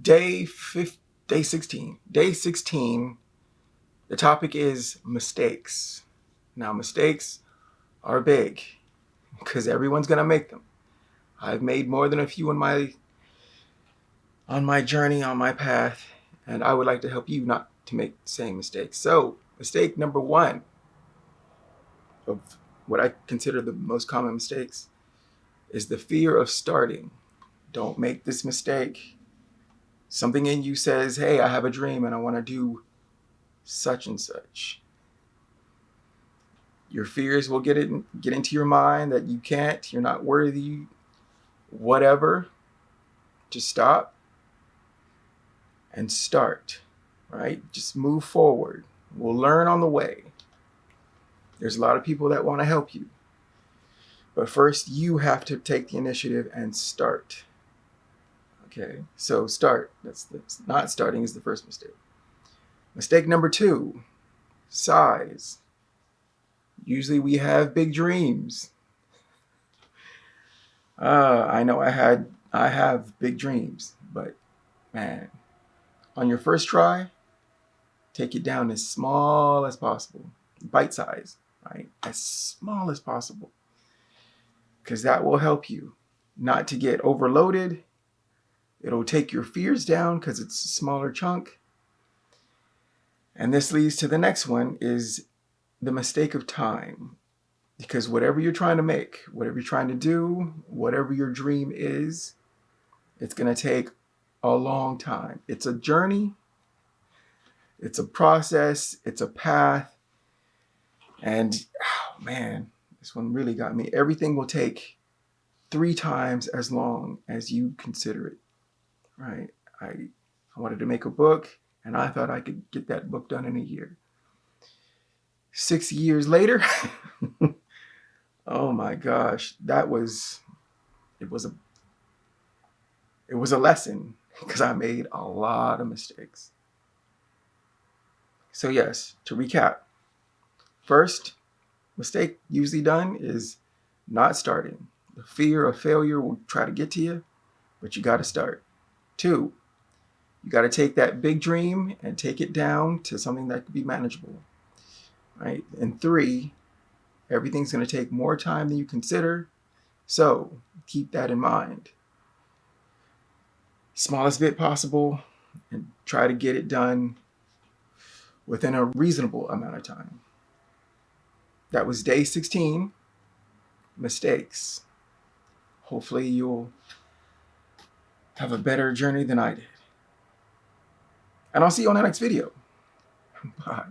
Day 16. Day 16, the topic is mistakes. Now, mistakes are big because everyone's going to make them. I've made more than a few on my journey, on my path, and I would like to help you not to make the same mistakes. So, mistake number one of what I consider the most common mistakes is the fear of starting. Don't make this mistake. Something in you says, hey, I have a dream and I want to do such and such. Your fears will get into your mind that you can't, you're not worthy, whatever. Just stop and start, right? Just move forward. We'll learn on the way. There's a lot of people that want to help you. But first, you have to take the initiative and start. Okay, so start. That's not starting is the first mistake. Mistake number two, size. Usually we have big dreams. I know I have big dreams, but man, on your first try, take it down as small as possible. Bite size, right? As small as possible. Because that will help you not to get overloaded. It'll take your fears down because it's a smaller chunk. And this leads to the next one is the mistake of time. Because whatever you're trying to make, whatever you're trying to do, whatever your dream is, it's going to take a long time. It's a journey. It's a process. It's a path. And, oh man, this one really got me. Everything will take 3 times as long as you consider it, right? I wanted to make a book, and I thought I could get that book done in a year. 6 years later, oh my gosh, it was a lesson because I made a lot of mistakes. So yes, to recap, first mistake usually done is not starting. The fear of failure will try to get to you, but you got to start. 2, you got to take that big dream and take it down to something that could be manageable, right? And 3, everything's going to take more time than you consider. So keep that in mind. Smallest bit possible and try to get it done within a reasonable amount of time. That was day 16, mistakes. Hopefully you'll have a better journey than I did. And I'll see you on the next video. Bye.